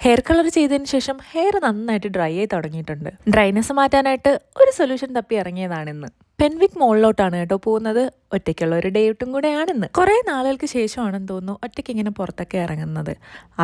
Hair colour ചെയ്തതിന് ശേഷം hair നന്നായിട്ട് ഡ്രൈ ആയി തുടങ്ങിയിട്ടുണ്ട്. ഡ്രൈനെസ് മാറ്റാനായിട്ട് ഒരു സൊല്യൂഷൻ തപ്പി ഇറങ്ങിയതാണിന്ന്. പെൻവിക് മോളിലോട്ടാണ് കേട്ടോ പോകുന്നത്. ഒറ്റയ്ക്കുള്ള ഒരു ഡേറ്റും കൂടെയാണിന്ന്. കുറേ നാളുകൾക്ക് ശേഷമാണെന്ന് തോന്നുന്നു ഒറ്റയ്ക്ക് ഇങ്ങനെ പുറത്തൊക്കെ ഇറങ്ങുന്നത്.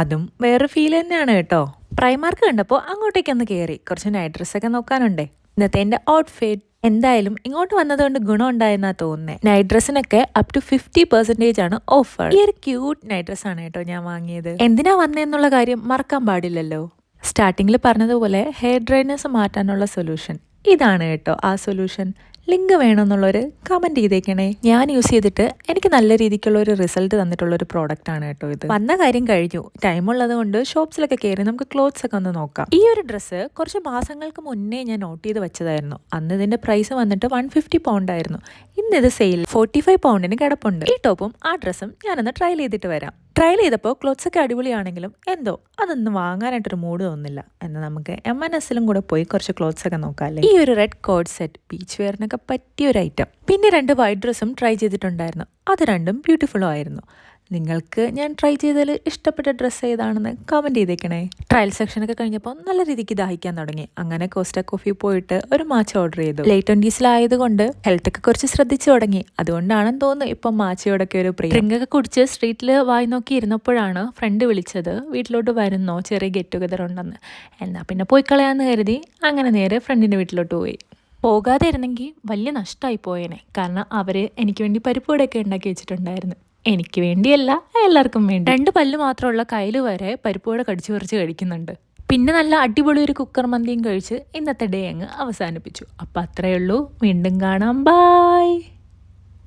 അതും വേറെ ഫീൽ തന്നെയാണ് കേട്ടോ. പ്രൈമാർക്ക് കണ്ടപ്പോൾ അങ്ങോട്ടേക്കൊന്ന് കയറി കുറച്ച് നൈറ്റ് ഡ്രസ്സൊക്കെ നോക്കാനുണ്ടേ. ഇന്നത്തെ എൻ്റെ ഔട്ട്ഫിറ്റ് എന്തായാലും ഇങ്ങോട്ട് വന്നതുകൊണ്ട് ഗുണം ഉണ്ടായെന്നാ തോന്നുന്നത്. നൈറ്റ് ഡ്രസ്സിനൊക്കെ അപ് ടു 50% ആണ് ഓഫർ. ഈ ഒരു ക്യൂട്ട് നൈറ്റ് ഡ്രസ്സാണ് കേട്ടോ ഞാൻ വാങ്ങിയത്. എന്തിനാ വന്നതെന്നുള്ള കാര്യം മറക്കാൻ പാടില്ലല്ലോ. സ്റ്റാർട്ടിങ്ങിൽ പറഞ്ഞതുപോലെ ഹെയർ ഡ്രൈനെസ് മാറ്റാനുള്ള സൊല്യൂഷൻ ഇതാണ് കേട്ടോ ആ സൊല്യൂഷൻ. ലിങ്ക് വേണമെന്നുള്ളൊരു കമൻറ്റ് ചെയ്തേക്കണേ. ഞാൻ യൂസ് ചെയ്തിട്ട് എനിക്ക് നല്ല രീതിക്കുള്ള ഒരു റിസൾട്ട് തന്നിട്ടുള്ളൊരു പ്രോഡക്റ്റ് ആണ് കേട്ടോ ഇത്. വന്ന കാര്യം കഴിഞ്ഞു. ടൈം ഉള്ളത് കൊണ്ട് ഷോപ്സിലൊക്കെ കയറി നമുക്ക് ക്ലോത്ത്സ് ഒക്കെ ഒന്ന് നോക്കാം. ഈ ഒരു ഡ്രസ്സ് കുറച്ച് മാസങ്ങൾക്ക് മുന്നേ ഞാൻ നോട്ട് ചെയ്ത് വെച്ചതായിരുന്നു. അന്ന് ഇതിന്റെ പ്രൈസ് വന്നിട്ട് 150 പൗണ്ട് ആയിരുന്നു. ഇന്ന് ഇത് സെയിൽ 45 പൗണ്ടിന് കിടപ്പുണ്ട്. ഈ ടോപ്പും ആ ഡ്രസ്സും ഞാനൊന്ന് ട്രയൽ ചെയ്തിട്ട് വരാം. ട്രയൽ ചെയ്തപ്പോൾ ക്ലോത്ത്സ് ഒക്കെ അടിപൊളിയാണെങ്കിലും എന്തോ അതൊന്നും വാങ്ങാനായിട്ടൊരു മൂഡ് തോന്നില്ല. എന്നാൽ നമുക്ക് M&Sലും കൂടെ പോയി കുറച്ച് ക്ലോത്ത്സ് ഒക്കെ നോക്കാമല്ലേ. ഈ ഒരു റെഡ് കോഡ് സെറ്റ് ബീച്ച് വെയറിനൊക്കെ പറ്റിയ ഒരു ഐറ്റം. പിന്നെ 2 വൈറ്റ് ഡ്രസ്സും ട്രൈ ചെയ്തിട്ടുണ്ടായിരുന്നു. അത് രണ്ടും ബ്യൂട്ടിഫുള്ളും ആയിരുന്നു. നിങ്ങൾക്ക് ഞാൻ ട്രൈ ചെയ്തതിൽ ഇഷ്ടപ്പെട്ട ഡ്രസ്സ് ഏതാണെന്ന് കമൻറ്റ് ചെയ്തേക്കണേ. ട്രയൽ സെക്ഷനൊക്കെ കഴിഞ്ഞപ്പോൾ നല്ല രീതിക്ക് ദാഹിക്കാൻ തുടങ്ങി. അങ്ങനെ കോസ്റ്റ കോഫി പോയിട്ട് ഒരു മാച്ച ഓർഡർ ചെയ്തു. ലേറ്റ് 20s ഹെൽത്തൊക്കെ കുറച്ച് ശ്രദ്ധിച്ചു തുടങ്ങി. അതുകൊണ്ടാണെന്ന് തോന്നുന്നു ഇപ്പം മാച്ചയോടൊക്കെ ഒരു പ്രിയം. ഡ്രിങ്കൊക്കെ കുടിച്ച് സ്ട്രീറ്റിൽ വായി നോക്കി ഇരുന്നപ്പോഴാണ് ഫ്രണ്ട് വിളിച്ചത്. വീട്ടിലോട്ട് വരുന്നോ, ചെറിയ ഗെറ്റ് ടുഗദർ ഉണ്ടെന്ന്. എന്നാൽ പിന്നെ പോയി കളയാന്ന് കരുതി അങ്ങനെ നേരെ ഫ്രണ്ടിൻ്റെ വീട്ടിലോട്ട് പോയി. പോകാതെ ഇരുന്നെങ്കിൽ വലിയ നഷ്ടമായി പോയേനെ. കാരണം അവർ എനിക്ക് വേണ്ടി പരിപ്പുവടയൊക്കെ ഉണ്ടാക്കി വെച്ചിട്ടുണ്ടായിരുന്നു. എനിക്ക് വേണ്ടിയല്ല, എല്ലാവർക്കും വേണ്ടി. 2 പല്ല് മാത്രമുള്ള കയ്യിൽ വരെ പരിപ്പുവട കടിച്ചു പറിച്ച് കഴിക്കുന്നുണ്ട്. പിന്നെ നല്ല അടിപൊളി ഒരു കുക്കർ മന്തിയും കഴിച്ച് ഇന്നത്തെ ഡേ അങ്ങ് അവസാനിപ്പിച്ചു. അപ്പം അത്രയേ ഉള്ളൂ. വീണ്ടും കാണാം. ബൈ.